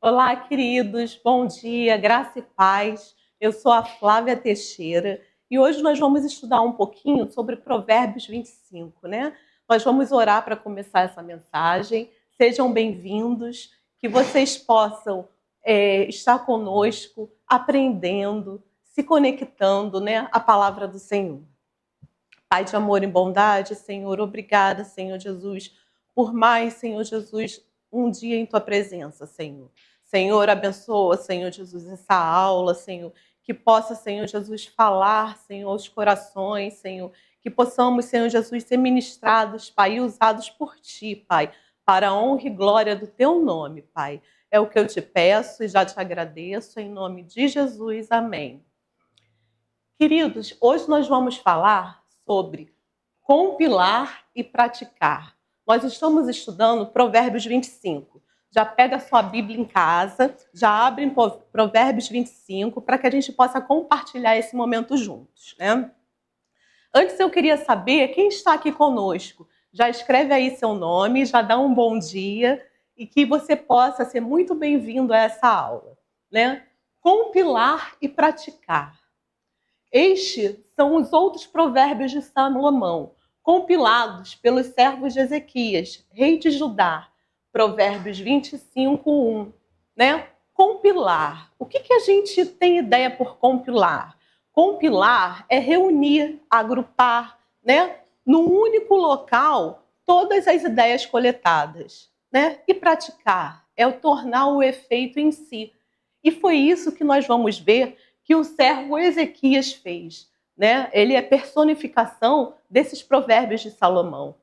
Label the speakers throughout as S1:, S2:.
S1: Olá, queridos, bom dia, graça e paz. Eu sou a Flávia Teixeira e hoje nós vamos estudar um pouquinho sobre Provérbios 25, né? Nós vamos orar para começar essa mensagem. Sejam bem-vindos, que vocês possam estar conosco, aprendendo, se conectando, né, à palavra do Senhor. Pai de amor e bondade, Senhor, obrigada, Senhor Jesus, por mais, Senhor Jesus, um dia em tua presença, Senhor. Senhor, abençoa, Senhor Jesus, essa aula, Senhor, que possa, Senhor Jesus, falar, Senhor, aos corações, Senhor, que possamos, Senhor Jesus, ser ministrados, Pai, e usados por Ti, Pai, para a honra e glória do Teu nome, Pai. É o que eu te peço e já te agradeço, em nome de Jesus, amém. Queridos, hoje nós vamos falar sobre compilar e praticar. Nós estamos estudando Provérbios 25. Já pega a sua Bíblia em casa, já abre em Provérbios 25 para que a gente possa compartilhar esse momento juntos, né? Antes eu queria saber quem está aqui conosco. Já escreve aí seu nome, já dá um bom dia e que você possa ser muito bem-vindo a essa aula, né? Compilar e praticar. Estes são os outros provérbios de Salomão, compilados pelos servos de Ezequias, rei de Judá. Provérbios 25:1, né? Compilar. O que a gente tem ideia por compilar? Compilar é reunir, agrupar, né? Num único local, todas as ideias coletadas, né? E praticar é o tornar o efeito em si. E foi isso que nós vamos ver que o servo Ezequias fez, né? Ele é personificação desses provérbios de Salomão,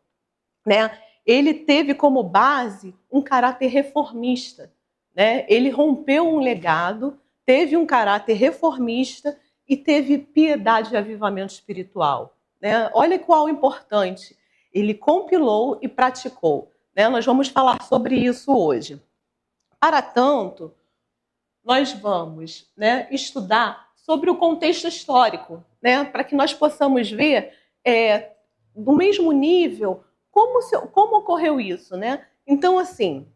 S1: né? Ele teve como base um caráter reformista, né? Ele rompeu um legado, teve um caráter reformista e teve piedade e avivamento espiritual, né? Olha qual importante. Ele compilou e praticou, né? Nós vamos falar sobre isso hoje. Para tanto, nós vamos, né, estudar sobre o contexto histórico, né, para que nós possamos ver no mesmo nível como ocorreu isso, né? Então, assim,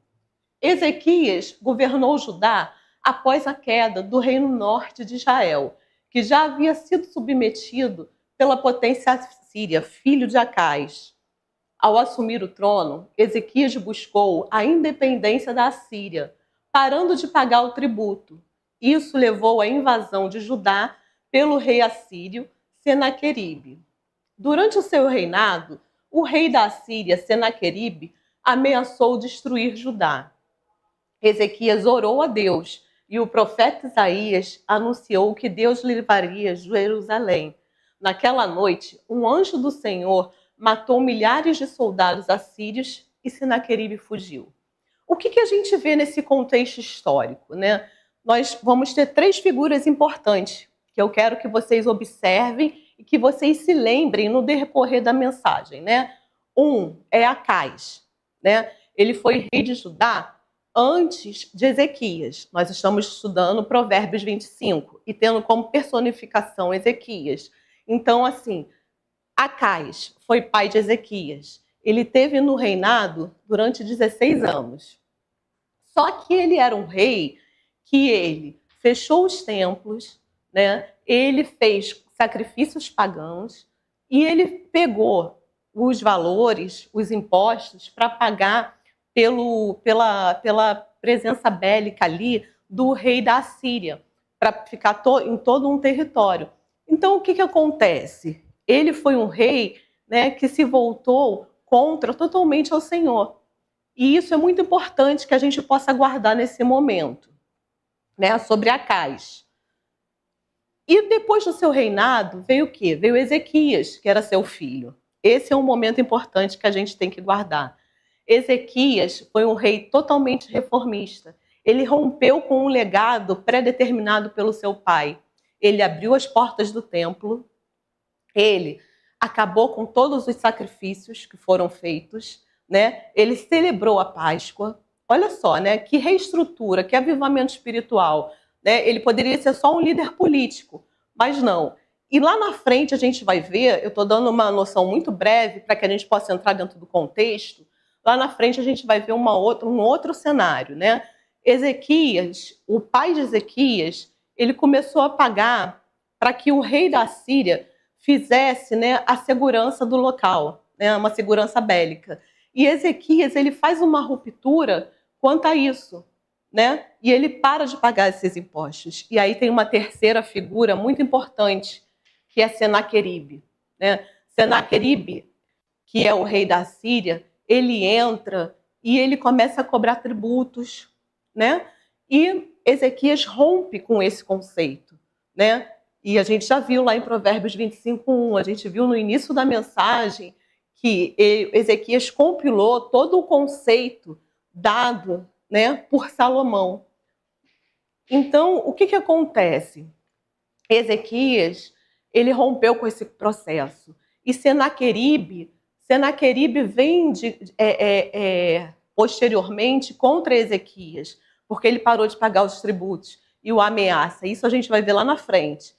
S1: Ezequias governou Judá após a queda do reino norte de Israel, que já havia sido submetido pela potência assíria, filho de Acais. Ao assumir o trono, Ezequias buscou a independência da Assíria, parando de pagar o tributo. Isso levou à invasão de Judá pelo rei assírio Senaqueribe. Durante o seu reinado, o rei da Assíria, Senaqueribe, ameaçou destruir Judá. Ezequias orou a Deus e o profeta Isaías anunciou que Deus livraria Jerusalém. Naquela noite, um anjo do Senhor matou milhares de soldados assírios e Senaqueribe fugiu. O que a gente vê nesse contexto histórico, né? Nós vamos ter três figuras importantes que eu quero que vocês observem e que vocês se lembrem no decorrer da mensagem, né? Um é Acais, né? Ele foi rei de Judá antes de Ezequias. Nós estamos estudando Provérbios 25 e tendo como personificação Ezequias. Então, assim, Acais foi pai de Ezequias. Ele teve no reinado durante 16 anos. Só que ele era um rei que ele fechou os templos, né? Ele fez sacrifícios pagãos e ele pegou os valores, os impostos, para pagar pela presença bélica ali do rei da Assíria, para ficar em todo um território. Então, o que acontece? Ele foi um rei, né, que se voltou contra totalmente ao Senhor. E isso é muito importante que a gente possa guardar nesse momento, né, sobre Acais. E depois do seu reinado veio o quê? Veio Ezequias, que era seu filho. Esse é um momento importante que a gente tem que guardar. Ezequias foi um rei totalmente reformista. Ele rompeu com um legado pré-determinado pelo seu pai. Ele abriu as portas do templo, ele acabou com todos os sacrifícios que foram feitos, né? Ele celebrou a Páscoa. Olha só, né? Que reestrutura, que avivamento espiritual, né? Ele poderia ser só um líder político, mas não. E lá na frente a gente vai ver, eu estou dando uma noção muito breve para que a gente possa entrar dentro do contexto. Lá na frente a gente vai ver um outro cenário, né? Ezequias, o pai de Ezequias, ele começou a pagar para que o rei da Síria fizesse, né, a segurança do local, né, uma segurança bélica. E Ezequias, ele faz uma ruptura quanto a isso, né? E ele para de pagar esses impostos. E aí tem uma terceira figura muito importante, que é Senaqueribe, né? Senaqueribe, que é o rei da Síria, ele entra e ele começa a cobrar tributos, né? E Ezequias rompe com esse conceito, né? E a gente já viu lá em Provérbios 25:1, a gente viu no início da mensagem que Ezequias compilou todo o conceito dado, né, por Salomão. Então, o que acontece? Ezequias, ele rompeu com esse processo. E Senaqueribe vem posteriormente contra Ezequias, porque ele parou de pagar os tributos e o ameaça. Isso a gente vai ver lá na frente.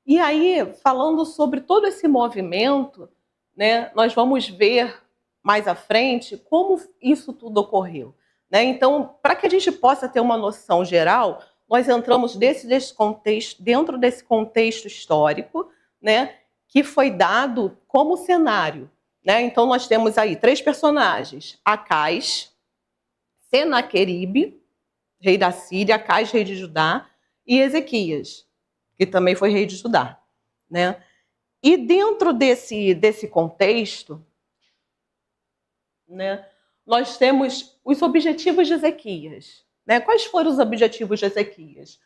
S1: E aí, falando sobre todo esse movimento, né, nós vamos ver mais à frente como isso tudo ocorreu, né? Então, para que a gente possa ter uma noção geral, nós entramos dentro desse contexto histórico, né, que foi dado como cenário, né? Então, nós temos aí 3 personagens: Acais, Senaqueribe, rei da Síria, Acais, rei de Judá, e Ezequias, que também foi rei de Judá, né? E dentro desse contexto, né, nós temos os objetivos de Ezequias, né? Quais foram os objetivos de Ezequias?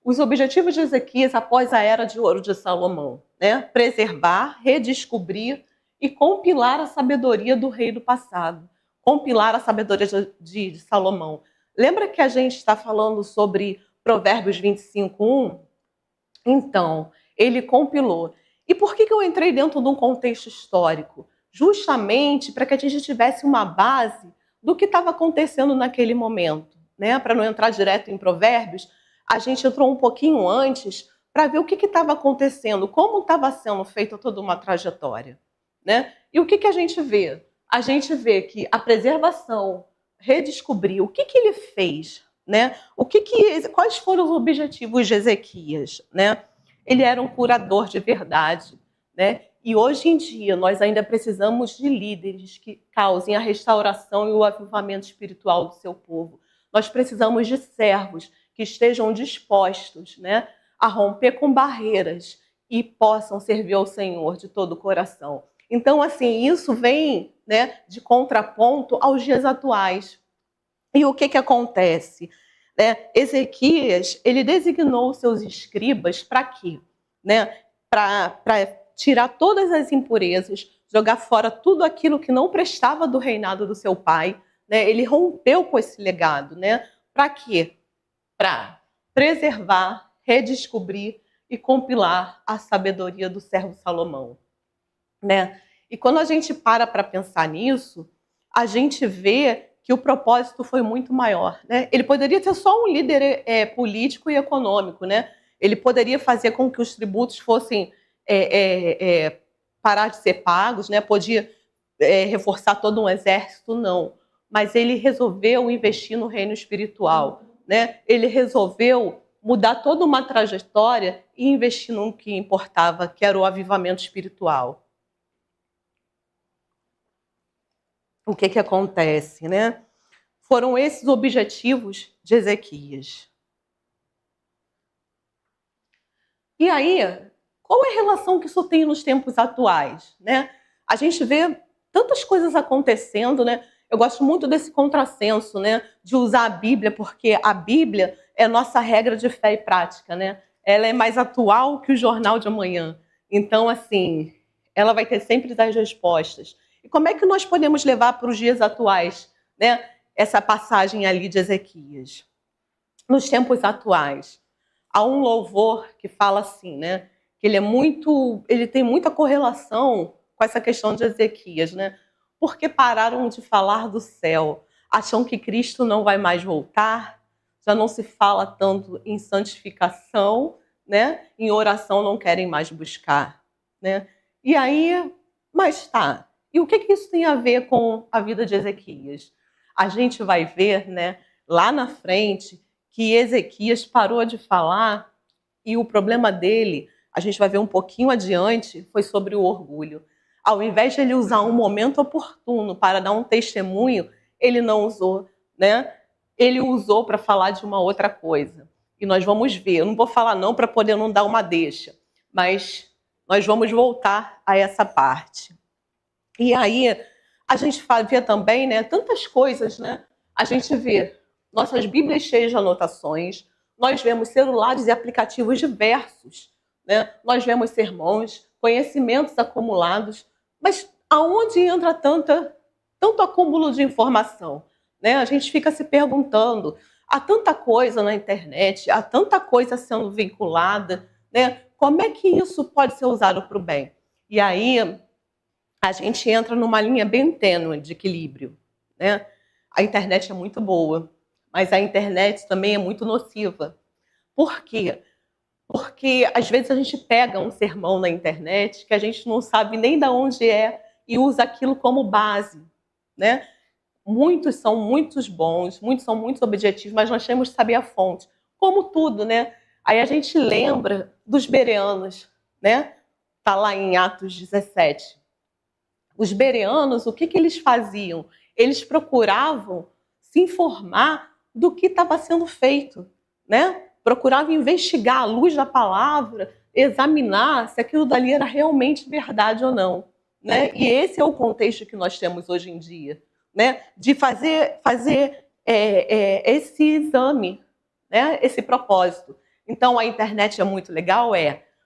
S1: Os objetivos de Ezequias após a Era de Ouro de Salomão, né? Preservar, redescobrir e compilar a sabedoria do rei do passado, compilar a sabedoria de Salomão. Lembra que a gente está falando sobre Provérbios 25:1? Então, ele compilou. E por que eu entrei dentro de um contexto histórico? Justamente para que a gente tivesse uma base do que estava acontecendo naquele momento, né? Para não entrar direto em Provérbios, a gente entrou um pouquinho antes para ver o que estava acontecendo, como estava sendo feita toda uma trajetória, né? E o que a gente vê? A gente vê que a preservação, redescobrir o que ele fez, né? Quais foram os objetivos de Ezequias, né? Ele era um curador de verdade, né? E hoje em dia nós ainda precisamos de líderes que causem a restauração e o avivamento espiritual do seu povo. Nós precisamos de servos que estejam dispostos, né, a romper com barreiras e possam servir ao Senhor de todo o coração. Então, assim, isso vem, né, de contraponto aos dias atuais. E o que acontece? Ezequias, ele designou os seus escribas para quê? Né? Para tirar todas as impurezas, jogar fora tudo aquilo que não prestava do reinado do seu pai, né? Ele rompeu com esse legado, né? Para quê? Para preservar, redescobrir e compilar a sabedoria do servo Salomão, né? E quando a gente para pensar nisso, a gente vê que o propósito foi muito maior, né? Ele poderia ser só um líder político e econômico, né? Ele poderia fazer com que os tributos fossem parar de ser pagos, né? Podia reforçar todo um exército, não. Mas ele resolveu investir no reino espiritual, né? Ele resolveu mudar toda uma trajetória e investir no que importava, que era o avivamento espiritual. O que acontece, né? Foram esses objetivos de Ezequias. E aí, qual é a relação que isso tem nos tempos atuais, né? A gente vê tantas coisas acontecendo, né? Eu gosto muito desse contrassenso, né? De usar a Bíblia, porque a Bíblia é nossa regra de fé e prática, né? Ela é mais atual que o jornal de amanhã. Então, assim, ela vai ter sempre as respostas. E como é que nós podemos levar para os dias atuais, né, essa passagem ali de Ezequias? Nos tempos atuais, há um louvor que fala assim, né, que ele tem muita correlação com essa questão de Ezequias, né? Porque pararam de falar do céu, acham que Cristo não vai mais voltar, já não se fala tanto em santificação, né? Em oração não querem mais buscar, né? E aí, mas tá. E o que isso tem a ver com a vida de Ezequias? A gente vai ver, né, lá na frente que Ezequias parou de falar e o problema dele, a gente vai ver um pouquinho adiante, foi sobre o orgulho. Ao invés de ele usar um momento oportuno para dar um testemunho, ele não usou, né? Ele usou para falar de uma outra coisa. E nós vamos ver, eu não vou falar não para poder não dar uma deixa, mas nós vamos voltar a essa parte. E aí, a gente vê também, né, tantas coisas, né? A gente vê nossas Bíblias cheias de anotações, nós vemos celulares e aplicativos diversos, né? Nós vemos sermões, conhecimentos acumulados, mas aonde entra tanto acúmulo de informação? Né? A gente fica se perguntando, há tanta coisa na internet, há tanta coisa sendo vinculada, né? Como é que isso pode ser usado para o bem? E aí a gente entra numa linha bem tênue de equilíbrio, né? A internet é muito boa, mas a internet também é muito nociva. Por quê? Porque às vezes a gente pega um sermão na internet que a gente não sabe nem de onde é e usa aquilo como base, né? Muitos são muito bons, muitos são muito objetivos, mas nós temos que saber a fonte. Como tudo, né? Aí a gente lembra dos bereanos, né? Está lá em Atos 17. Os bereanos, o que eles faziam? Eles procuravam se informar do que estava sendo feito, né? Procuravam investigar à luz da palavra, examinar se aquilo dali era realmente verdade ou não, né? E esse é o contexto que nós temos hoje em dia, né? De fazer esse exame, né? Esse propósito. Então, a internet é muito legal,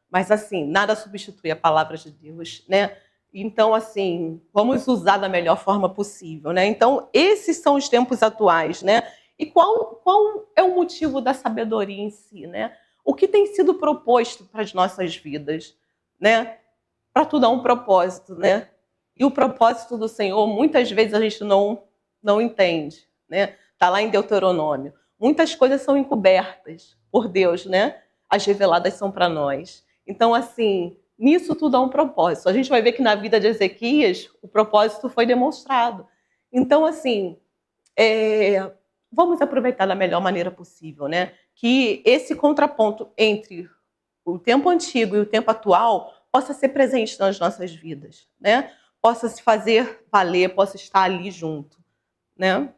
S1: mas assim, nada substitui a palavra de Deus, né? Então, assim, vamos usar da melhor forma possível, né? Então, esses são os tempos atuais, né? E qual é o motivo da sabedoria em si, né? O que tem sido proposto para as nossas vidas, né? Para tudo há um propósito, né? E o propósito do Senhor, muitas vezes a gente não entende, né? Está lá em Deuteronômio. Muitas coisas são encobertas por Deus, né? As reveladas são para nós. Então, assim, nisso tudo há um propósito. A gente vai ver que na vida de Ezequias, o propósito foi demonstrado. Então, assim, vamos aproveitar da melhor maneira possível, né? Que esse contraponto entre o tempo antigo e o tempo atual possa ser presente nas nossas vidas, né? Possa se fazer valer, possa estar ali junto, né?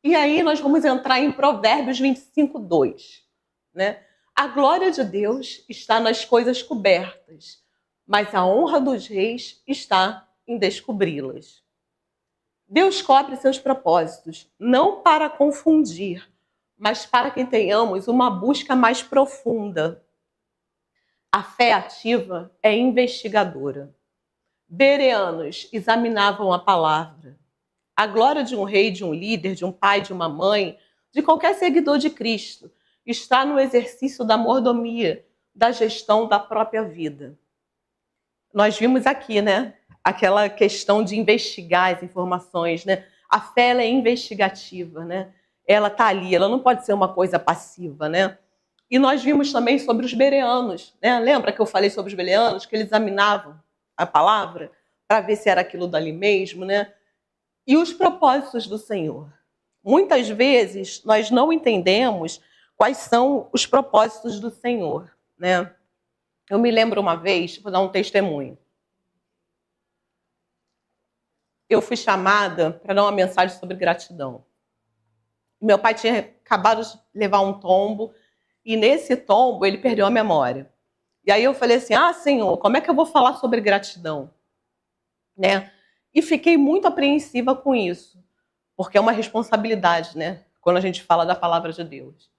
S1: E aí nós vamos entrar em Provérbios 25:2, né? A glória de Deus está nas coisas cobertas, mas a honra dos reis está em descobri-las. Deus cobre seus propósitos, não para confundir, mas para que tenhamos uma busca mais profunda. A fé ativa é investigadora. Bereanos examinavam a palavra. A glória de um rei, de um líder, de um pai, de uma mãe, de qualquer seguidor de Cristo, está no exercício da mordomia, da gestão da própria vida. Nós vimos aqui, né? Aquela questão de investigar as informações, né? A fé ela é investigativa, né? Ela está ali, ela não pode ser uma coisa passiva, né? E nós vimos também sobre os bereanos, né? Lembra que eu falei sobre os bereanos, que eles examinavam a palavra para ver se era aquilo dali mesmo, né? E os propósitos do Senhor. Muitas vezes nós não entendemos quais são os propósitos do Senhor, né? Eu me lembro uma vez, vou dar um testemunho. Eu fui chamada para dar uma mensagem sobre gratidão. Meu pai tinha acabado de levar um tombo e nesse tombo ele perdeu a memória. E aí eu falei assim, Senhor, como é que eu vou falar sobre gratidão? Né? E fiquei muito apreensiva com isso, porque é uma responsabilidade, né? Quando a gente fala da palavra de Deus.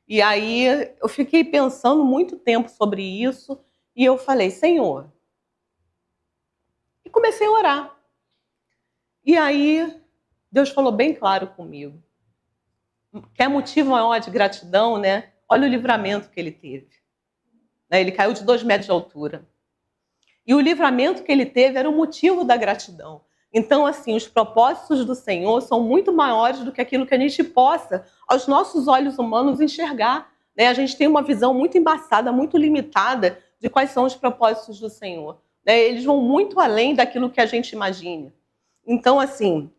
S1: E aí eu fiquei pensando muito tempo sobre isso e eu falei, Senhor, e comecei a orar. E aí Deus falou bem claro comigo. Quer motivo maior de gratidão, né? Olha o livramento que ele teve. Ele caiu de 2 metros de altura. E o livramento que ele teve era o motivo da gratidão. Então, assim, os propósitos do Senhor são muito maiores do que aquilo que a gente possa, aos nossos olhos humanos, enxergar. Né? A gente tem uma visão muito embaçada, muito limitada de quais são os propósitos do Senhor. Né? Eles vão muito além daquilo que a gente imagina. Então, assim,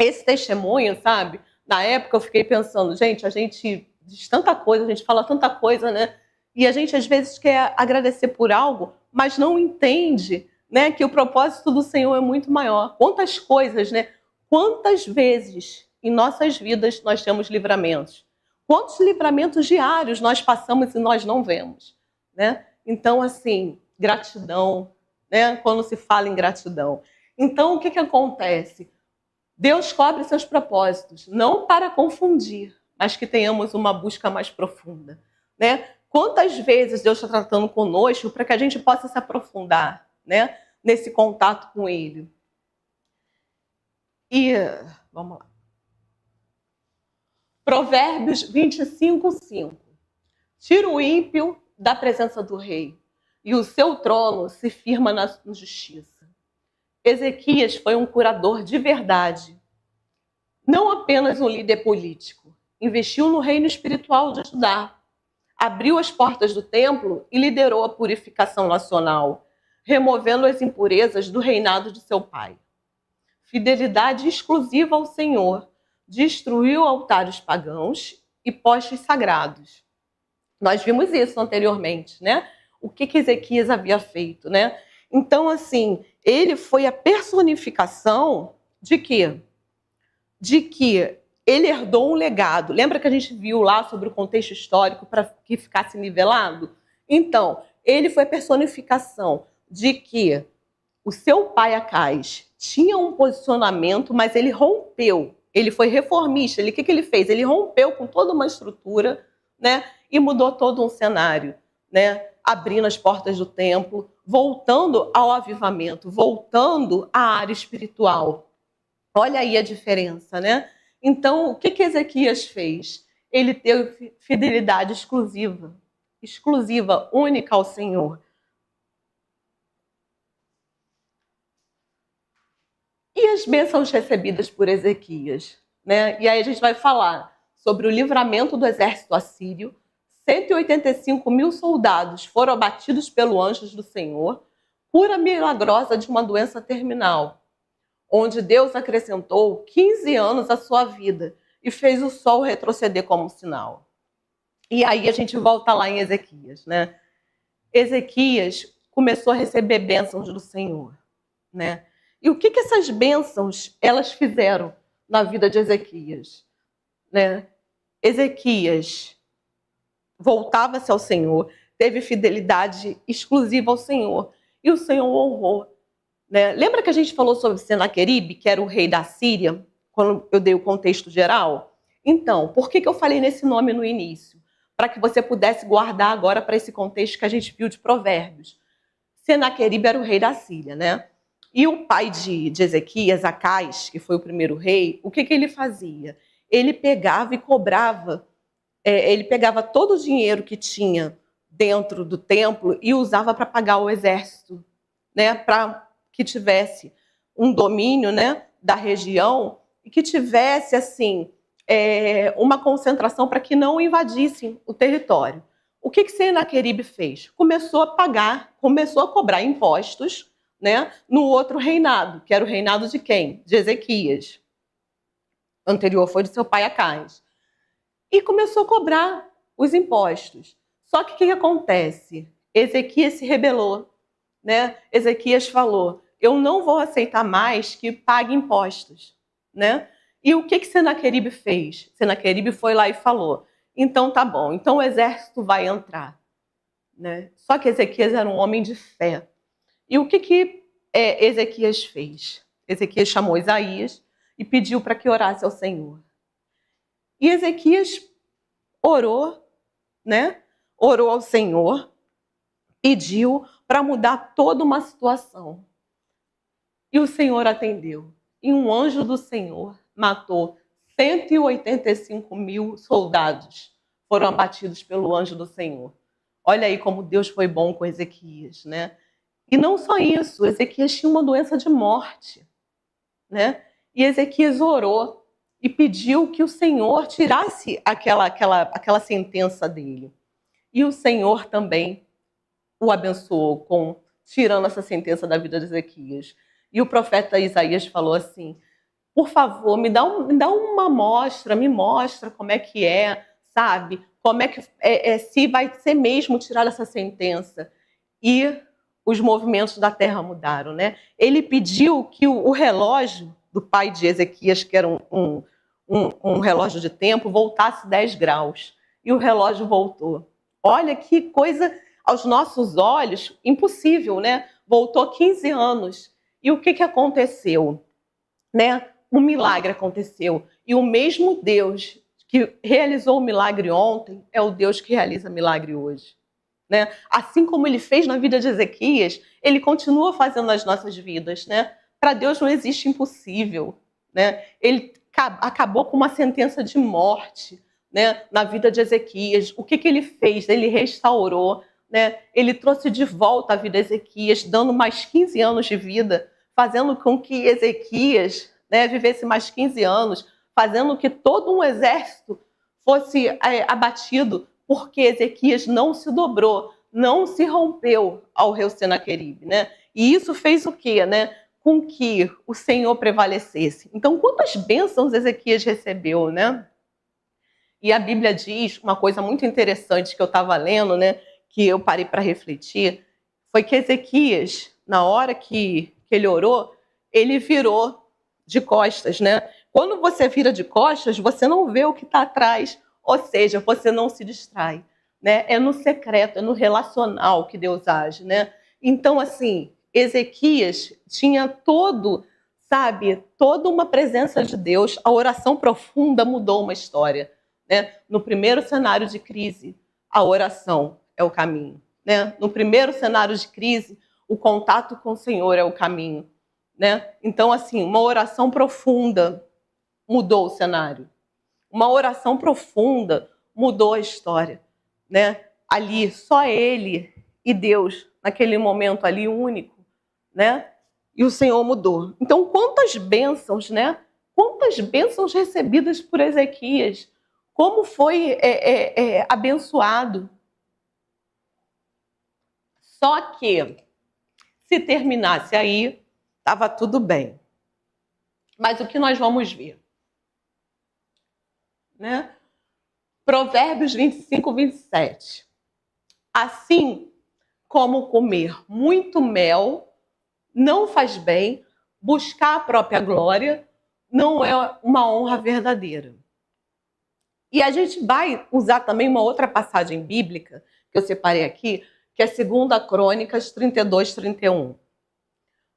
S1: esse testemunho, sabe? Na época eu fiquei pensando, gente, a gente diz tanta coisa, a gente fala tanta coisa, né? E a gente às vezes quer agradecer por algo, mas não entende, né, que o propósito do Senhor é muito maior. Quantas coisas, né? Quantas vezes em nossas vidas nós temos livramentos? Quantos livramentos diários nós passamos e nós não vemos, né? Então, assim, gratidão, né? Quando se fala em gratidão. Então, o que acontece? Deus cobre seus propósitos, não para confundir, mas que tenhamos uma busca mais profunda, né? Quantas vezes Deus está tratando conosco para que a gente possa se aprofundar, né, nesse contato com Ele. E, vamos lá. Provérbios 25:5. Tira o ímpio da presença do rei, e o seu trono se firma na justiça. Ezequias foi um curador de verdade, não apenas um líder político. Investiu no reino espiritual de Judá, abriu as portas do templo e liderou a purificação nacional, removendo as impurezas do reinado de seu pai. Fidelidade exclusiva ao Senhor, destruiu altares pagãos e postes sagrados. Nós vimos isso anteriormente, né? O que Ezequias havia feito, né? Então, assim, ele foi a personificação de quê? De que ele herdou um legado. Lembra que a gente viu lá sobre o contexto histórico para que ficasse nivelado? Então, ele foi a personificação de que o seu pai Acais tinha um posicionamento, mas ele rompeu. Ele foi reformista. O que ele fez? Ele rompeu com toda uma estrutura, né? E mudou todo um cenário, né? Abrindo as portas do templo, voltando ao avivamento, voltando à área espiritual. Olha aí a diferença, né? Então, o que Ezequias fez? Ele teve fidelidade exclusiva, única ao Senhor. E as bênçãos recebidas por Ezequias, né? E aí a gente vai falar sobre o livramento do exército assírio. 185.000 soldados foram abatidos pelo anjo do Senhor, cura milagrosa de uma doença terminal, onde Deus acrescentou 15 anos à sua vida e fez o sol retroceder como sinal. E aí a gente volta lá em Ezequias, né? Ezequias começou a receber bênçãos do Senhor, né? E o que essas bênçãos elas fizeram na vida de Ezequias, né? Ezequias voltava-se ao Senhor, teve fidelidade exclusiva ao Senhor, e o Senhor honrou, né? Lembra que a gente falou sobre Senaqueribe, que era o rei da Síria, quando eu dei o contexto geral? Então, por que eu falei nesse nome no início? Para que você pudesse guardar agora para esse contexto que a gente viu de Provérbios. Senaqueribe era o rei da Síria, né? E o pai de Ezequias, Acais, que foi o primeiro rei, o que ele fazia? Ele pegava e cobrava, ele pegava todo o dinheiro que tinha dentro do templo e usava para pagar o exército, né? Para que tivesse um domínio, né, da região e que tivesse, assim, uma concentração para que não invadissem o território. O que Senaqueribe fez? Começou a pagar, começou a cobrar impostos, né, no outro reinado, que era o reinado de quem? De Ezequias. O anterior foi de seu pai Acais. E começou a cobrar os impostos. Só que o que acontece? Ezequias se rebelou, né? Ezequias falou, eu não vou aceitar mais que pague impostos, né? E o que Senaqueribe fez? Senaqueribe foi lá e falou, então tá bom, então o exército vai entrar, né? Só que Ezequias era um homem de fé. E o que Ezequias fez? Ezequias chamou Isaías e pediu para que orasse ao Senhor. E Ezequias orou, né? Orou ao Senhor, pediu para mudar toda uma situação. E o Senhor atendeu. E um anjo do Senhor matou 185.000 soldados. Foram abatidos pelo anjo do Senhor. Olha aí como Deus foi bom com Ezequias, né? E não só isso, Ezequias tinha uma doença de morte, né? E Ezequias orou e pediu que o Senhor tirasse aquela sentença dele. E o Senhor também o abençoou tirando essa sentença da vida de Ezequias. E o profeta Isaías falou assim, Por favor, me dá uma amostra, me mostra como é que é, sabe? Como é que se vai ser mesmo tirada essa sentença. E os movimentos da terra mudaram, né? Ele pediu que o relógio do pai de Ezequias, que era um relógio de tempo, voltasse 10 graus. E o relógio voltou. Olha que coisa, aos nossos olhos, impossível, né? Voltou 15 anos. E o que aconteceu? Né? Um milagre aconteceu. E o mesmo Deus que realizou o milagre ontem é o Deus que realiza milagre hoje. Né? Assim como ele fez na vida de Ezequias, ele continua fazendo nas nossas vidas. Né? Para Deus não existe impossível. Né? Ele acabou com uma sentença de morte, né, na vida de Ezequias. O que ele fez? Ele restaurou. Né? Ele trouxe de volta a vida de Ezequias, dando mais 15 anos de vida, fazendo com que Ezequias, né, vivesse mais 15 anos, fazendo que todo um exército fosse abatido, porque Ezequias não se dobrou, não se rompeu ao rei Senaqueribe, né? E isso fez o quê, né? Com que o Senhor prevalecesse. Então, quantas bênçãos Ezequias recebeu, né? E a Bíblia diz uma coisa muito interessante que eu estava lendo, né? Que eu parei para refletir, foi que Ezequias, na hora que ele orou, ele virou de costas, né? Quando você vira de costas, você não vê o que está atrás, ou seja, você não se distrai, né? É no secreto, é no relacional que Deus age, né? Então, assim, Ezequias tinha toda uma presença de Deus. A oração profunda mudou uma história, né? No primeiro cenário de crise, a oração é o caminho, né? No primeiro cenário de crise, o contato com o Senhor é o caminho, né? Então, assim, uma oração profunda mudou o cenário. Uma oração profunda mudou a história, né? Ali, só ele e Deus, naquele momento ali único, né? E o Senhor mudou. Então, quantas bênçãos, né? Quantas bênçãos recebidas por Ezequias. Como foi abençoado. Só que, se terminasse aí, estava tudo bem. Mas o que nós vamos ver? Né? Provérbios 25, 27. Assim como comer muito mel não faz bem, buscar a própria glória não é uma honra verdadeira. E a gente vai usar também uma outra passagem bíblica, que eu separei aqui, que é 2 Crônicas 32, 31.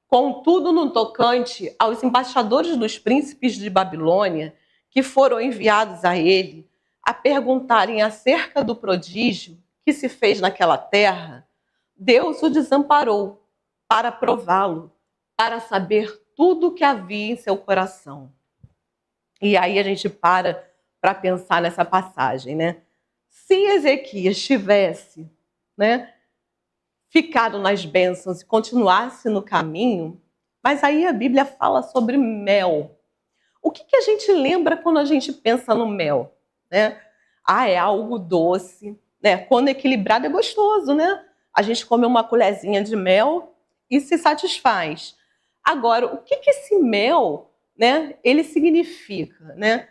S1: Contudo, no tocante aos embaixadores dos príncipes de Babilônia, que foram enviados a ele, a perguntarem acerca do prodígio que se fez naquela terra, Deus o desamparou para prová-lo, para saber tudo o que havia em seu coração. E aí a gente para pensar nessa passagem, né? Se Ezequias tivesse, né, ficado nas bênçãos e continuasse no caminho, mas aí a Bíblia fala sobre mel. O que a gente lembra quando a gente pensa no mel? Né? Ah, é algo doce, né? Quando equilibrado é gostoso, né? A gente come uma colherzinha de mel e se satisfaz. Agora, o que esse mel, né, ele significa, né?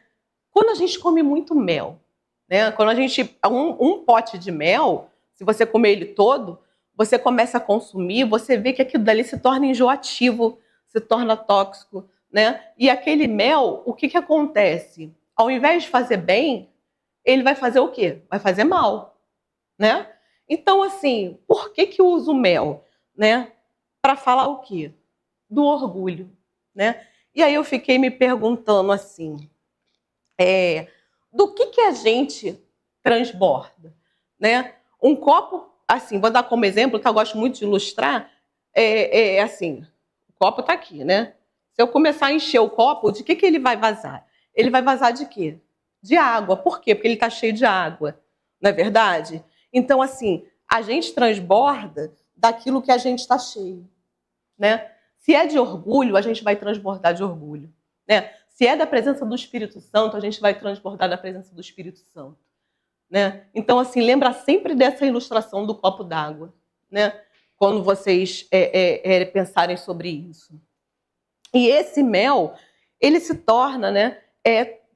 S1: Quando a gente come muito mel, né? Quando a gente um pote de mel, se você comer ele todo, você começa a consumir, você vê que aquilo dali se torna enjoativo, se torna tóxico, né? E aquele mel, o que acontece? Ao invés de fazer bem, ele vai fazer o quê? Vai fazer mal, né? Então, assim, por que uso mel, né? Para falar o quê? Do orgulho, né? E aí eu fiquei me perguntando assim, do que a gente transborda, né? Um copo, assim, vou dar como exemplo, que eu gosto muito de ilustrar, assim, o copo está aqui, né? Se eu começar a encher o copo, de que ele vai vazar? Ele vai vazar de quê? De água. Por quê? Porque ele está cheio de água, não é verdade? Então, assim, a gente transborda daquilo que a gente está cheio, né? Se é de orgulho, a gente vai transbordar de orgulho, né? Se é da presença do Espírito Santo, a gente vai transbordar da presença do Espírito Santo, né? Então, assim, lembra sempre dessa ilustração do copo d'água, né? Quando vocês pensarem sobre isso. E esse mel, ele se torna, né,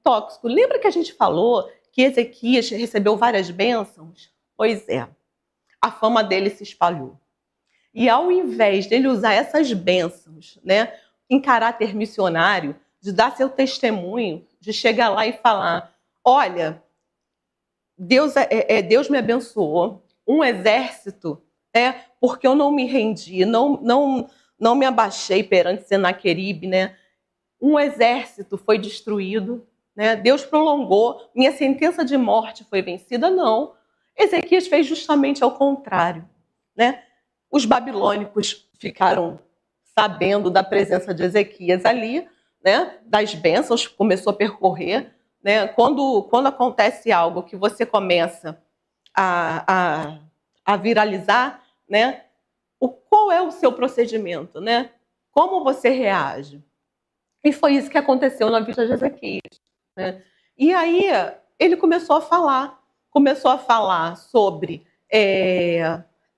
S1: tóxico. Lembra que a gente falou que Ezequias recebeu várias bênçãos? Pois é, a fama dele se espalhou. E ao invés dele usar essas bênçãos, né, em caráter missionário, de dar seu testemunho, de chegar lá e falar, olha, Deus me abençoou, um exército, porque eu não me rendi, não me abaixei perante Senaqueribe, né? Um exército foi destruído, né? Deus prolongou, minha sentença de morte foi vencida, não. Ezequias fez justamente ao contrário, né? Os babilônicos ficaram sabendo da presença de Ezequias ali, né? Das bênçãos, começou a percorrer, né? Quando acontece algo que você começa a viralizar, né? Qual é o seu procedimento, né? Como você reage? E foi isso que aconteceu na vida de Ezequias, né? E aí ele começou a falar sobre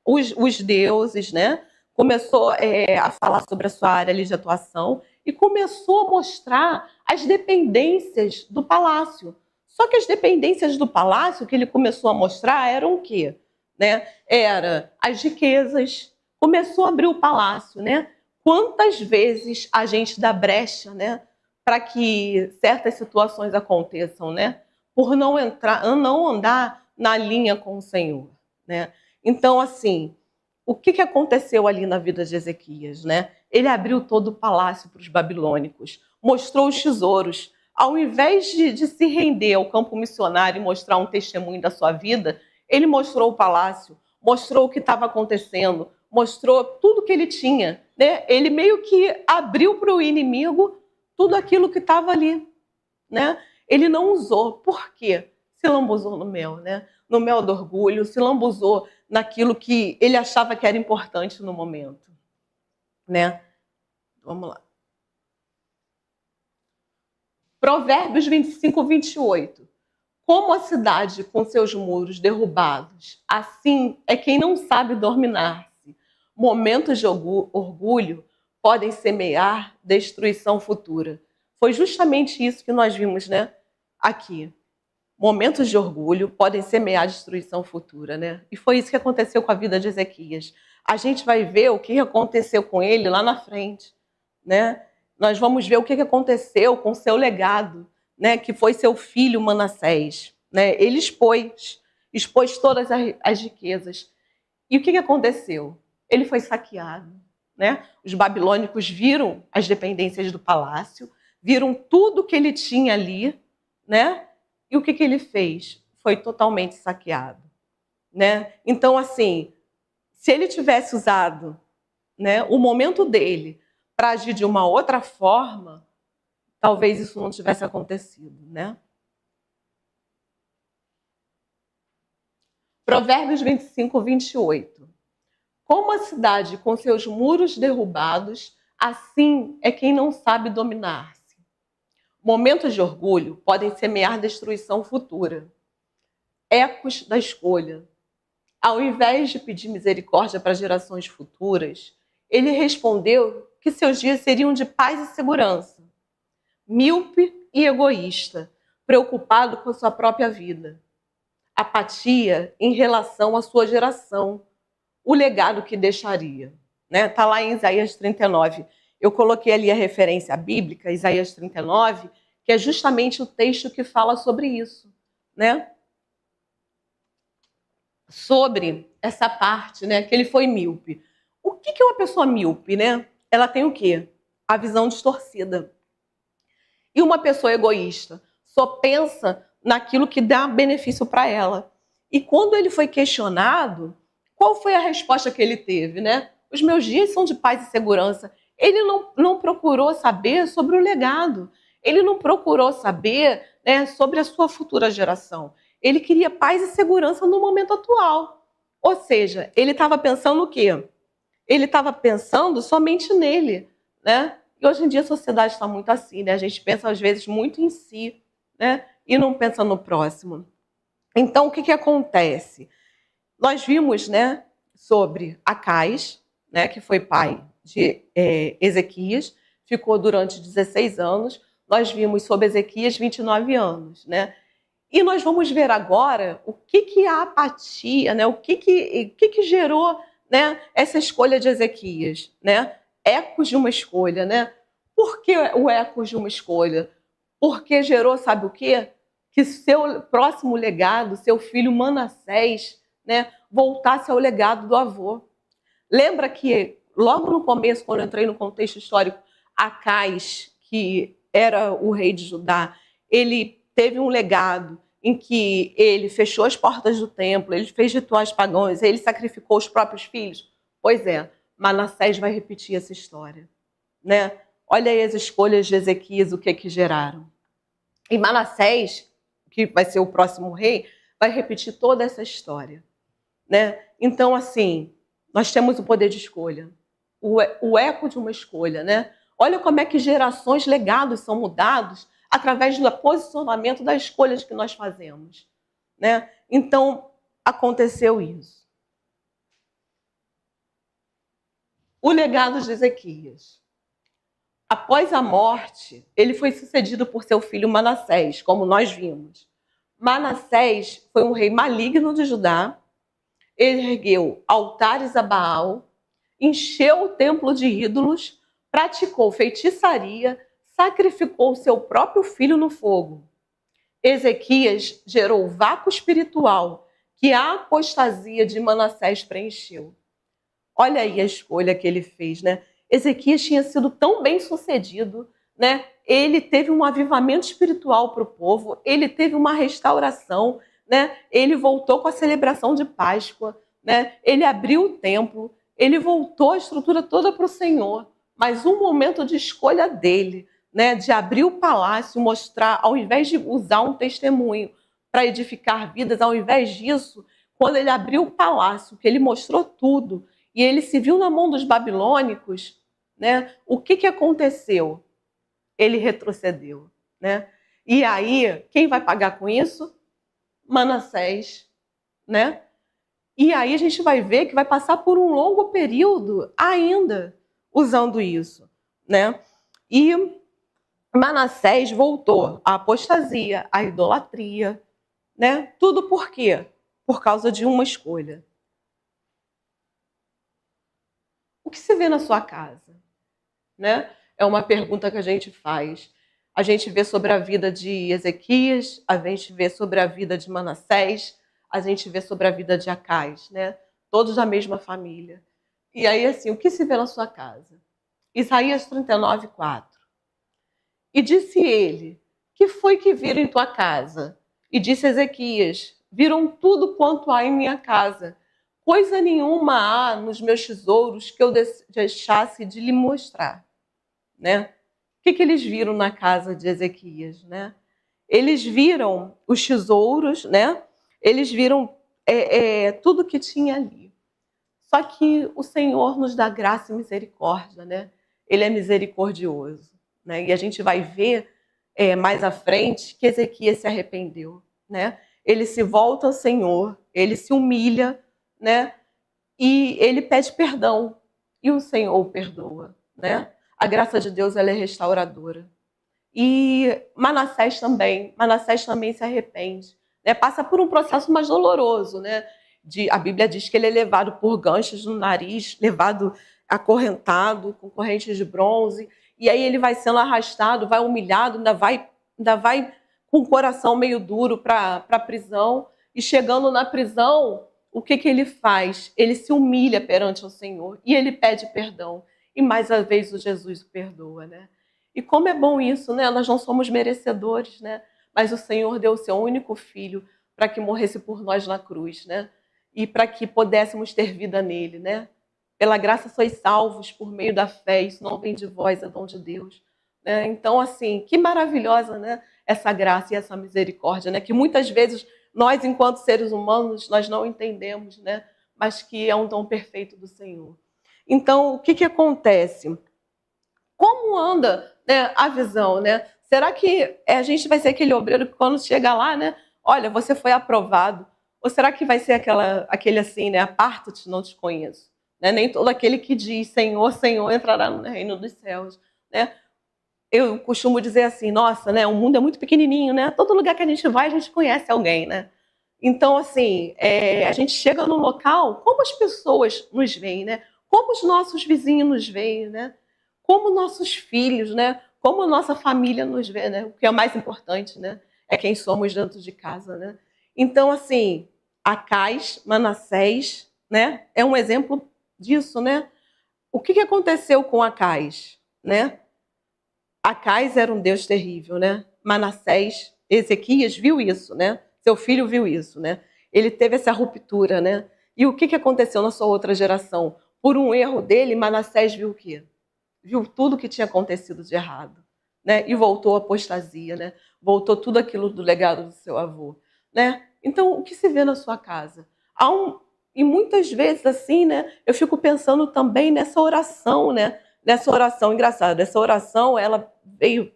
S1: os deuses, né? Começou a falar sobre a sua área ali de atuação e começou a mostrar as dependências do palácio. Só que as dependências do palácio que ele começou a mostrar eram o quê? Né? Era as riquezas. Começou a abrir o palácio, né? Quantas vezes a gente dá brecha, né, para que certas situações aconteçam, né? Por não andar na linha com o Senhor, né? Então, assim, o que aconteceu ali na vida de Ezequias, né? Ele abriu todo o palácio para os babilônicos, mostrou os tesouros. Ao invés de se render ao campo missionário e mostrar um testemunho da sua vida, ele mostrou o palácio, mostrou o que estava acontecendo, mostrou tudo que ele tinha, né? Ele meio que abriu para o inimigo tudo aquilo que estava ali, né? Ele não usou. Por quê? Se lambuzou no mel, né? No mel do orgulho, se lambuzou naquilo que ele achava que era importante no momento, né? Vamos lá. Provérbios 25, 28. Como a cidade com seus muros derrubados, assim é quem não sabe dominar. Momentos de orgulho podem semear destruição futura. Foi justamente isso que nós vimos, né, aqui. Momentos de orgulho podem semear destruição futura, né? E foi isso que aconteceu com a vida de Ezequias. A gente vai ver o que aconteceu com ele lá na frente, né? Nós vamos ver o que aconteceu com o seu legado, né, que foi seu filho Manassés, né? Ele expôs todas as riquezas. E o que aconteceu? Ele foi saqueado, né? Os babilônicos viram as dependências do palácio, viram tudo que ele tinha ali, né? E o que ele fez? Foi totalmente saqueado, né? Então, assim, se ele tivesse usado, né, o momento dele para agir de uma outra forma, talvez isso não tivesse acontecido, né? Provérbios 25, 28. Como a cidade com seus muros derrubados, assim é quem não sabe dominar-se. Momentos de orgulho podem semear destruição futura. Ecos da escolha. Ao invés de pedir misericórdia para gerações futuras, ele respondeu que seus dias seriam de paz e segurança. Míope e egoísta, preocupado com sua própria vida. Apatia em relação à sua geração. O legado que deixaria. Está lá em Isaías 39. Eu coloquei ali a referência bíblica, Isaías 39, que é justamente o texto que fala sobre isso, né? Sobre essa parte, né? Que ele foi míope. O que é uma pessoa míope, né? Ela tem o quê? A visão distorcida. E uma pessoa egoísta só pensa naquilo que dá benefício para ela. E quando ele foi questionado, qual foi a resposta que ele teve, né? Os meus dias são de paz e segurança. Ele não procurou saber sobre o legado. Ele não procurou saber, né, sobre a sua futura geração. Ele queria paz e segurança no momento atual. Ou seja, ele estava pensando o quê? Ele estava pensando somente nele, né? E hoje em dia a sociedade está muito assim, né? A gente pensa às vezes muito em si, né? E não pensa no próximo. Então, o que acontece? Nós vimos, né, sobre Acais, né, que foi pai de Ezequias, ficou durante 16 anos. nós vimos sobre Ezequias 29 anos, né? E nós vamos ver agora o que a apatia, né? O que gerou, né, essa escolha de Ezequias, né? Ecos de uma escolha, né? Por que o ecos de uma escolha? Porque gerou, sabe o quê? Que seu próximo legado, seu filho Manassés, né, voltasse ao legado do avô. Lembra que logo no começo, quando eu entrei no contexto histórico, Acais, que era o rei de Judá, ele teve um legado em que ele fechou as portas do templo, ele fez rituais pagãos, ele sacrificou os próprios filhos. Pois é, Manassés vai repetir essa história, né? Olha aí as escolhas de Ezequias, o que geraram. E Manassés, que vai ser o próximo rei, vai repetir toda essa história, né? Então, assim, nós temos o poder de escolha, o eco de uma escolha, né? Olha como é que gerações, legados são mudados através do posicionamento das escolhas que nós fazemos, né? Então, aconteceu isso. O legado de Ezequias. Após a morte, ele foi sucedido por seu filho Manassés, como nós vimos. Manassés foi um rei maligno de Judá. Ele ergueu altares a Baal, encheu o templo de ídolos, praticou feitiçaria, sacrificou seu próprio filho no fogo. Ezequias gerou vácuo espiritual que a apostasia de Manassés preencheu. Olha aí a escolha que ele fez, né? Ezequias tinha sido tão bem sucedido, né? Ele teve um avivamento espiritual para o povo, ele teve uma restauração, né? Ele voltou com a celebração de Páscoa, né? Ele abriu o templo, ele voltou a estrutura toda para o Senhor, mas um momento de escolha dele, né? De abrir o palácio, mostrar, ao invés de usar um testemunho para edificar vidas, ao invés disso, quando ele abriu o palácio, que ele mostrou tudo, e ele se viu na mão dos babilônicos, né? O que aconteceu? Ele retrocedeu, né? E aí, quem vai pagar com isso? Manassés, né? E aí a gente vai ver que vai passar por um longo período ainda usando isso, né? E Manassés voltou à apostasia, à idolatria, né? Tudo por quê? Por causa de uma escolha. O que se vê na sua casa? Né? É uma pergunta que a gente faz. A gente vê sobre a vida de Ezequias, a gente vê sobre a vida de Manassés, a gente vê sobre a vida de Acais, né? Todos da mesma família. E aí, assim, o que se vê na sua casa? Isaías 39, 4. E disse ele, que foi que viram em tua casa? E disse Ezequias, viram tudo quanto há em minha casa. Coisa nenhuma há nos meus tesouros que eu deixasse de lhe mostrar, né? O que eles viram na casa de Ezequias, né? Eles viram os tesouros, né? Eles viram tudo que tinha ali. Só que o Senhor nos dá graça e misericórdia, né? Ele é misericordioso, né? E a gente vai ver mais à frente que Ezequias se arrependeu, né? Ele se volta ao Senhor, ele se humilha, né? E ele pede perdão e o Senhor o perdoa, né? A graça de Deus, ela é restauradora. E Manassés também se arrepende, né? Passa por um processo mais doloroso, né? A Bíblia diz que ele é levado por ganchos no nariz, levado acorrentado com correntes de bronze, e aí ele vai sendo arrastado, vai humilhado, ainda vai com o coração meio duro para a prisão, e chegando na prisão, o que ele faz? Ele se humilha perante o Senhor e ele pede perdão. E mais uma vez o Jesus o perdoa, né? E como é bom isso, né? Nós não somos merecedores, né? Mas o Senhor deu o seu único filho para que morresse por nós na cruz, né? E para que pudéssemos ter vida nele, né? Pela graça sois salvos por meio da fé, isso não vem de vós, é dom de Deus. Né? Então, assim, que maravilhosa, né? Essa graça e essa misericórdia, né? Que muitas vezes nós, enquanto seres humanos, nós não entendemos, né? Mas que é um dom perfeito do Senhor. Então, o que acontece? Como anda, né, a visão, né? Será que a gente vai ser aquele obreiro que quando chega lá, né? Olha, você foi aprovado. Ou será que vai ser aquele assim, né? Aparta-te, não te conheço. Né? Nem todo aquele que diz Senhor, Senhor entrará no reino dos céus. Né? eu costumo dizer assim, nossa, né, o mundo é muito pequenininho, né? Todo lugar que a gente vai, a gente conhece alguém, né? Então, assim, a gente chega no local, como as pessoas nos veem, né? Como os nossos vizinhos nos veem, né? Como nossos filhos, né? Como a nossa família nos vê, né? O que é mais importante, né? É quem somos dentro de casa, né? Então, assim, Acais, Manassés, né? É um exemplo disso, né? O que aconteceu com Acais, né? Acais era um Deus terrível, né? Manassés, Ezequias viu isso, né? Seu filho viu isso, né? Ele teve essa ruptura, né? E o que aconteceu na sua outra geração? Por um erro dele, Manassés viu o quê? Viu tudo que tinha acontecido de errado, né? E voltou à apostasia, né? Voltou tudo aquilo do legado do seu avô, né? Então, o que se vê na sua casa? E muitas vezes assim, né? Eu fico pensando também nessa oração, né? Nessa oração, engraçado, essa oração, ela veio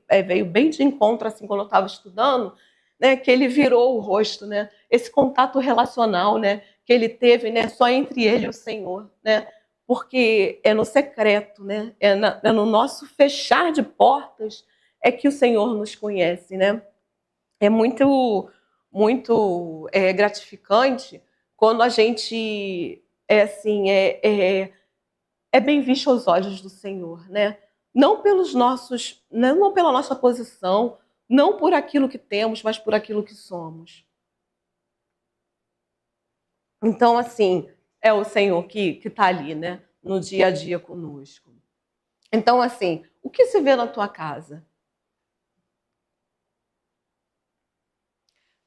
S1: bem de encontro, assim, quando eu estava estudando, né? Que ele virou o rosto, né? Esse contato relacional, né? Que ele teve, né? Só entre ele e o Senhor, né? Porque é no secreto, né? É no nosso fechar de portas é que o Senhor nos conhece, né? É muito gratificante quando a gente é bem visto aos olhos do Senhor, né? Não pelos nossos, não pela nossa posição, não por aquilo que temos, mas por aquilo que somos. Então, assim, é o Senhor que está ali, né? No dia a dia conosco. Então, assim, o que se vê na tua casa?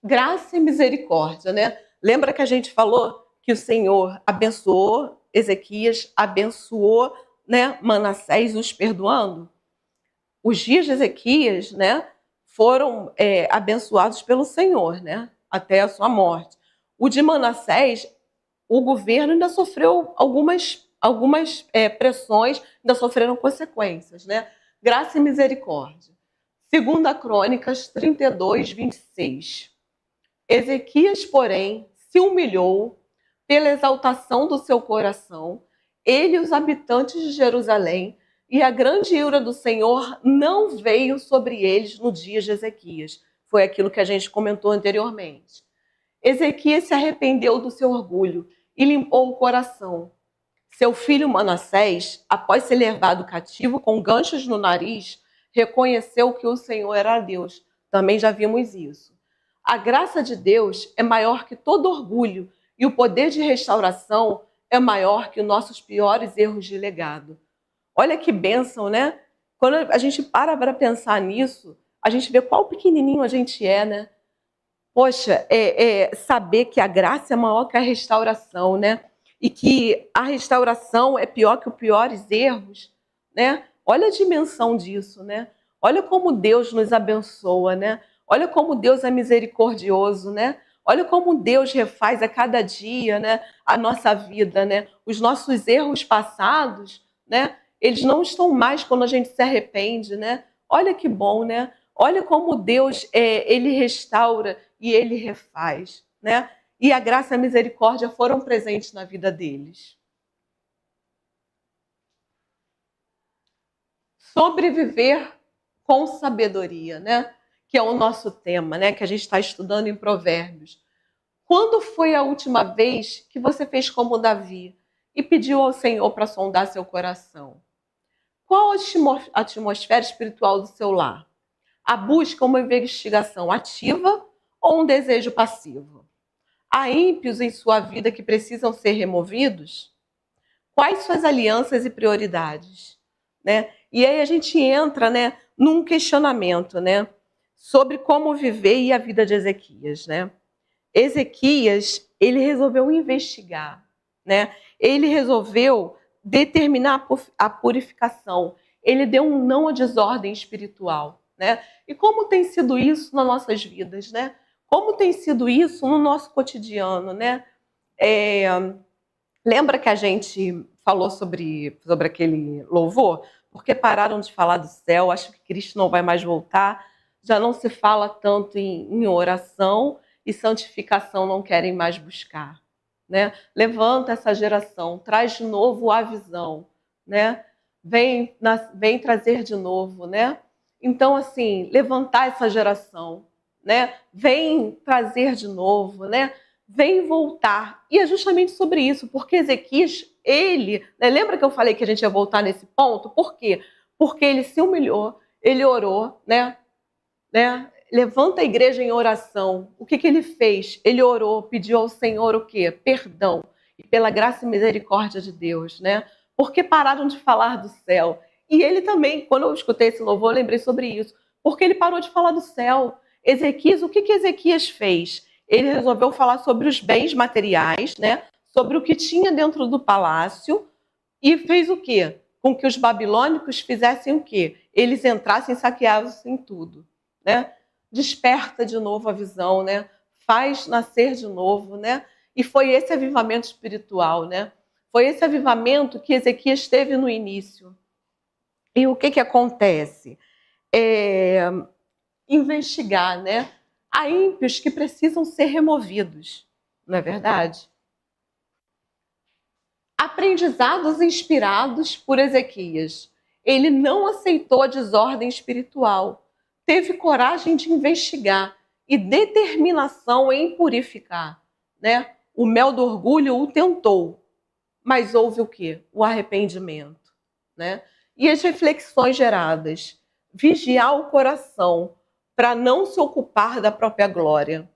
S1: Graça e misericórdia, né? Lembra que a gente falou que o Senhor abençoou Ezequias, abençoou, né, Manassés, os perdoando? Os dias de Ezequias, né, foram abençoados pelo Senhor, né, até a sua morte. O de Manassés, o governo ainda sofreu algumas pressões, ainda sofreram consequências, né? Graça e misericórdia. Segunda Crônicas 32, 26. Ezequias, porém, se humilhou pela exaltação do seu coração, ele e os habitantes de Jerusalém, e a grande ira do Senhor não veio sobre eles no dia de Ezequias. Foi aquilo que a gente comentou anteriormente. Ezequias se arrependeu do seu orgulho e limpou o coração. Seu filho Manassés, após ser levado cativo com ganchos no nariz, reconheceu que o Senhor era Deus. Também já vimos isso. A graça de Deus é maior que todo orgulho e o poder de restauração é maior que os nossos piores erros de legado. Olha que bênção, né? Quando a gente para pensar nisso, a gente vê qual pequenininho a gente é, né? Poxa, saber que a graça é maior que a restauração, né? E que a restauração é pior que os piores erros, né? Olha a dimensão disso, né? Olha como Deus nos abençoa, né? Olha como Deus é misericordioso, né? Olha como Deus refaz a cada dia, né, a nossa vida, né? Os nossos erros passados, né? Eles não estão mais quando a gente se arrepende, né? Olha que bom, né? Olha como Deus ele restaura e ele refaz, né? E a graça e a misericórdia foram presentes na vida deles. Sobreviver com sabedoria, né? Que é o nosso tema, né? Que a gente está estudando em Provérbios. Quando foi a última vez que você fez como Davi e pediu ao Senhor para sondar seu coração? Qual a atmosfera espiritual do seu lar? A busca uma investigação ativa ou um desejo passivo? Há ímpios em sua vida que precisam ser removidos? Quais suas alianças e prioridades? Né? E aí a gente entra, né, num questionamento, né, sobre como viver e a vida de Ezequias, né? Ezequias, ele resolveu investigar, né? Ele resolveu determinar a purificação. Ele deu um não à desordem espiritual, né? E como tem sido isso nas nossas vidas, né? Como tem sido isso no nosso cotidiano, né? É, lembra que a gente falou sobre aquele louvor? Porque pararam de falar do céu, acho que Cristo não vai mais voltar, já não se fala tanto em oração e santificação não querem mais buscar. Né? Levanta essa geração, traz de novo a visão, né? Vem trazer de novo, né? Então, assim, levantar essa geração, né? Vem trazer de novo, né? Vem voltar. E é justamente sobre isso, porque Ezequias, ele, né? Lembra que eu falei que a gente ia voltar nesse ponto? Por quê? Porque ele se humilhou, ele orou, né? Levanta a igreja em oração. O que ele fez? Ele orou, pediu ao Senhor o quê? Perdão. E pela graça e misericórdia de Deus, né? Porque pararam de falar do céu. E ele também, quando eu escutei esse louvor, eu lembrei sobre isso. Porque ele parou de falar do céu. Ezequias, o que Ezequias fez? Ele resolveu falar sobre os bens materiais, né? Sobre o que tinha dentro do palácio e fez o quê? Com que os babilônicos fizessem o quê? Eles entrassem e saqueassem tudo, né? Desperta de novo a visão, né? Faz nascer de novo, né? E foi esse avivamento espiritual, né? Foi esse avivamento que Ezequias teve no início. E o que acontece? Investigar, né? Há ímpios que precisam ser removidos, não é verdade? Aprendizados inspirados por Ezequias. Ele não aceitou a desordem espiritual, teve coragem de investigar e determinação em purificar, né? O mel do orgulho o tentou, mas houve o quê? O arrependimento, né? E as reflexões geradas. Vigiar o coração para não se ocupar da própria glória.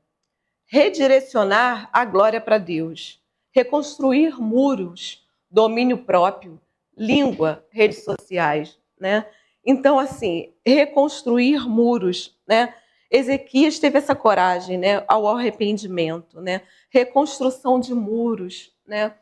S1: Redirecionar a glória para Deus. Reconstruir muros, domínio próprio, língua, redes sociais, né? Então, assim, reconstruir muros, né? Ezequias teve essa coragem, né, ao arrependimento, né? Reconstrução de muros, né?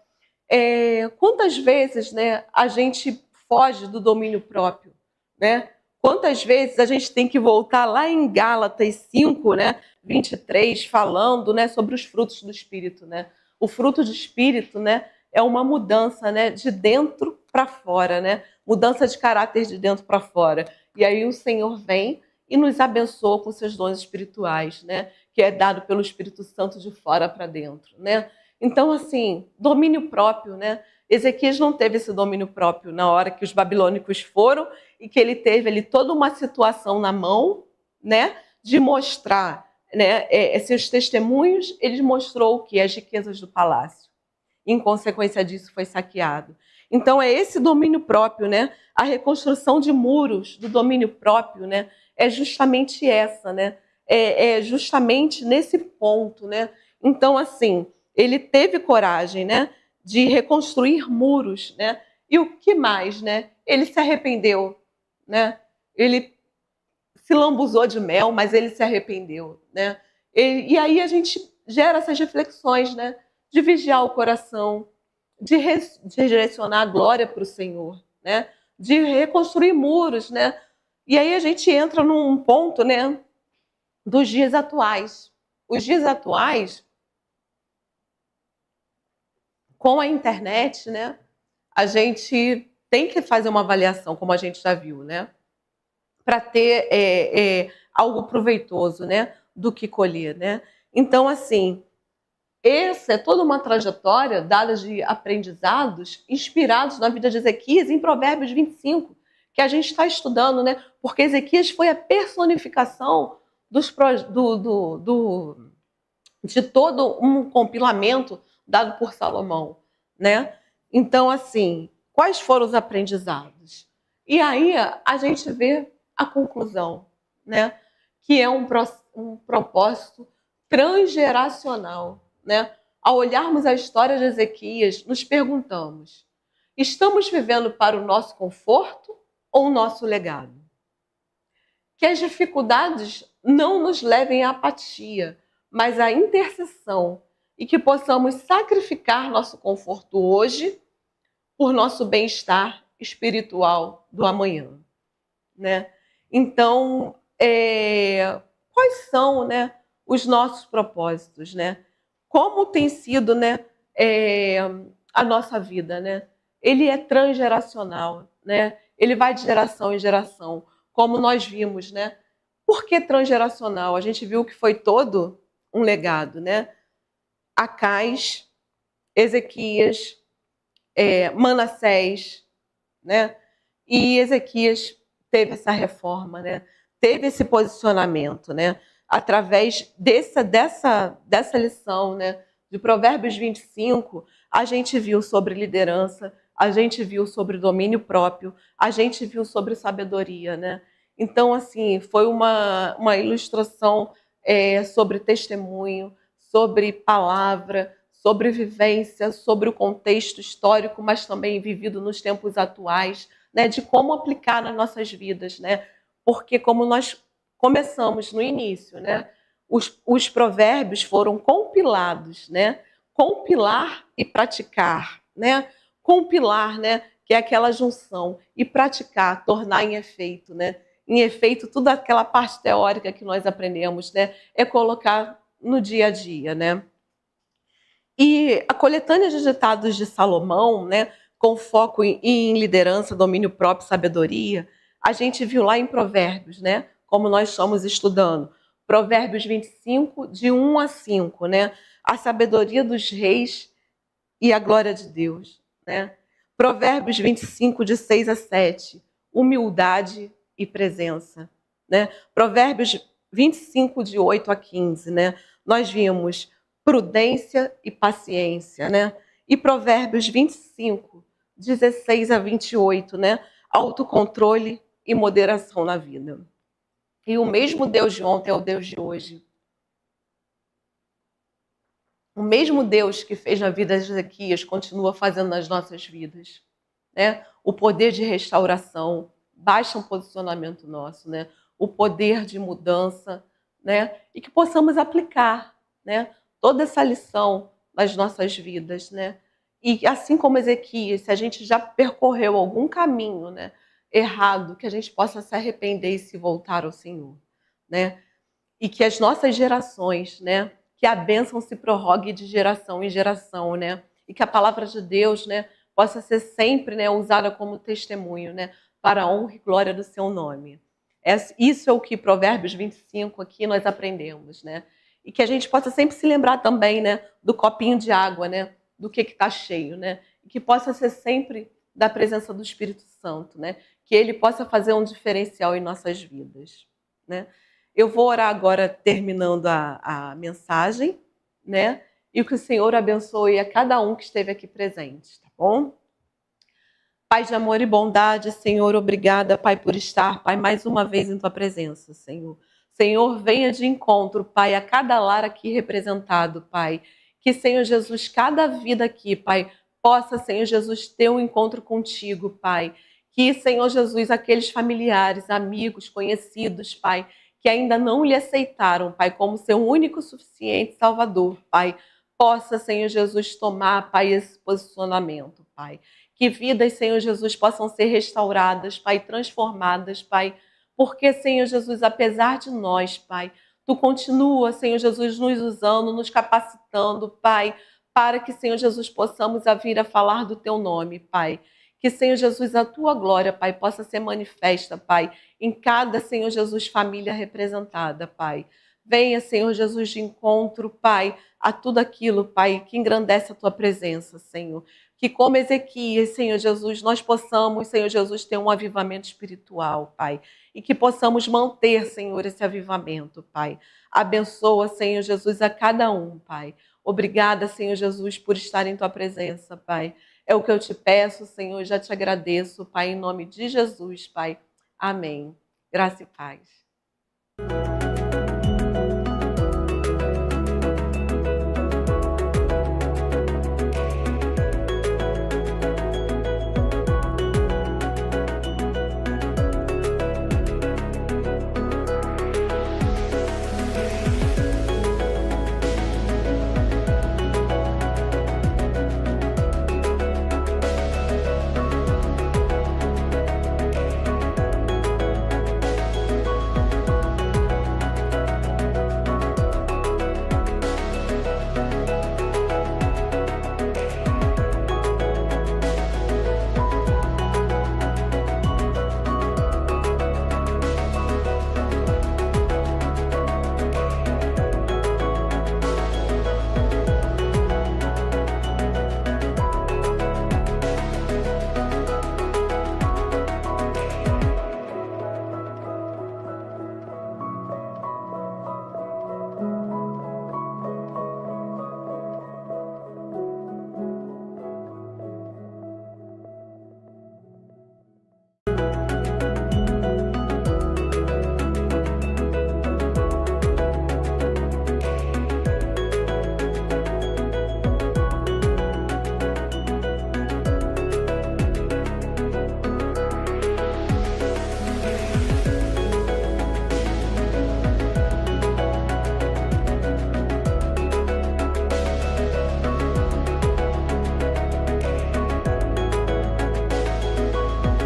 S1: Quantas vezes, né, a gente foge do domínio próprio, né? Quantas vezes a gente tem que voltar lá em Gálatas 5, né, 23, falando, né, sobre os frutos do Espírito, né? O fruto do Espírito, né, é uma mudança, né, de dentro para fora, né? Mudança de caráter de dentro para fora. E aí o Senhor vem e nos abençoa com seus dons espirituais, né? Que é dado pelo Espírito Santo de fora para dentro, né? Então, assim, domínio próprio, né? Ezequias não teve esse domínio próprio na hora que os babilônicos foram e que ele teve ali toda uma situação na mão, né? De mostrar, né? Seus testemunhos, ele mostrou o que? As riquezas do palácio. Em consequência disso, foi saqueado. Então, é esse domínio próprio, né? A reconstrução de muros do domínio próprio, né? É justamente essa, né? É justamente nesse ponto, né? Então, assim, ele teve coragem, né, de reconstruir muros, né? E o que mais, né? Ele se arrependeu, né? Ele se lambuzou de mel, mas ele se arrependeu, né? E aí a gente gera essas reflexões, né? De vigiar o coração, de direcionar a glória para o Senhor, né? De reconstruir muros, né? E aí a gente entra num ponto, né, dos dias atuais. Os dias atuais, com a internet, né, a gente tem que fazer uma avaliação, como a gente já viu, né, para ter algo proveitoso, né, do que colher, né. Então, assim, essa é toda uma trajetória dada de aprendizados inspirados na vida de Ezequias em Provérbios 25, que a gente está estudando, né, porque Ezequias foi a personificação de todo um compilamento dado por Salomão, né? Então, assim, quais foram os aprendizados? E aí a gente vê a conclusão, né? Que é um propósito transgeracional, né? Ao olharmos a história de Ezequias, nos perguntamos: estamos vivendo para o nosso conforto ou o nosso legado? Que as dificuldades não nos levem à apatia, mas à intercessão, e que possamos sacrificar nosso conforto hoje por nosso bem-estar espiritual do amanhã, né? Então, quais são, né, os nossos propósitos, né? Como tem sido, né, a nossa vida, né? Ele é transgeracional, né? Ele vai de geração em geração, como nós vimos, né? Por que transgeracional? A gente viu que foi todo um legado, né? Acais, Ezequias, Manassés, né? E Ezequias teve essa reforma, né? Teve esse posicionamento, né? Através dessa lição, né? De Provérbios 25, a gente viu sobre liderança, a gente viu sobre domínio próprio, a gente viu sobre sabedoria, né? Então, assim, foi uma ilustração sobre testemunho, sobre palavra, sobre vivência, sobre o contexto histórico, mas também vivido nos tempos atuais, né? De como aplicar nas nossas vidas, né? Porque como nós começamos no início, né? Os provérbios foram compilados, né? Compilar e praticar, né? Compilar, né? Que é aquela junção, e praticar, tornar em efeito, né? Em efeito, toda aquela parte teórica que nós aprendemos, né? É colocar no dia a dia, né? E a coletânea de ditados de Salomão, né? Com foco em liderança, domínio próprio, sabedoria, a gente viu lá em Provérbios, né? Como nós estamos estudando. Provérbios 25, de 1 a 5, né? A sabedoria dos reis e a glória de Deus, né? Provérbios 25, de 6 a 7, humildade e presença, né? Provérbios 25, de 8 a 15, né? Nós vimos prudência e paciência, né? E Provérbios 25, 16 a 28, né? Autocontrole e moderação na vida. E o mesmo Deus de ontem é o Deus de hoje. O mesmo Deus que fez na vida de Ezequias continua fazendo nas nossas vidas, né? O poder de restauração, baixa um posicionamento nosso, né? O poder de mudança, né? E que possamos aplicar, né? Toda essa lição nas nossas vidas, né? E assim como Ezequias, se a gente já percorreu algum caminho, né, errado, que a gente possa se arrepender e se voltar ao Senhor, né? E que as nossas gerações, né, que a bênção se prorrogue de geração em geração, né? E que a palavra de Deus, né, possa ser sempre, né, usada como testemunho, né, para a honra e glória do seu nome. Isso é o que Provérbios 25 aqui nós aprendemos, né? E que a gente possa sempre se lembrar também, né, do copinho de água, né, do que está cheio, né? E que possa ser sempre da presença do Espírito Santo, né? Que ele possa fazer um diferencial em nossas vidas, né? Eu vou orar agora, terminando a mensagem, né? E que o Senhor abençoe a cada um que esteve aqui presente, tá bom? Pai de amor e bondade, Senhor, obrigada, Pai, por estar, Pai, mais uma vez em tua presença, Senhor. Senhor, venha de encontro, Pai, a cada lar aqui representado, Pai. Que, Senhor Jesus, cada vida aqui, Pai, possa, Senhor Jesus, ter um encontro contigo, Pai. Que, Senhor Jesus, aqueles familiares, amigos, conhecidos, Pai, que ainda não lhe aceitaram, Pai, como seu único suficiente Salvador, Pai, possa, Senhor Jesus, tomar, Pai, esse posicionamento, Pai. Que vidas, Senhor Jesus, possam ser restauradas, Pai, transformadas, Pai. Porque, Senhor Jesus, apesar de nós, Pai, Tu continua, Senhor Jesus, nos usando, nos capacitando, Pai, para que, Senhor Jesus, possamos vir a falar do Teu nome, Pai. Que, Senhor Jesus, a Tua glória, Pai, possa ser manifesta, Pai, em cada, Senhor Jesus, família representada, Pai. Venha, Senhor Jesus, de encontro, Pai, a tudo aquilo, Pai, que engrandece a Tua presença, Senhor. Que como Ezequias, Senhor Jesus, nós possamos, Senhor Jesus, ter um avivamento espiritual, Pai. E que possamos manter, Senhor, esse avivamento, Pai. Abençoa, Senhor Jesus, a cada um, Pai. Obrigada, Senhor Jesus, por estar em Tua presença, Pai. É o que eu te peço, Senhor, já te agradeço, Pai, em nome de Jesus, Pai. Amém. Graça e paz.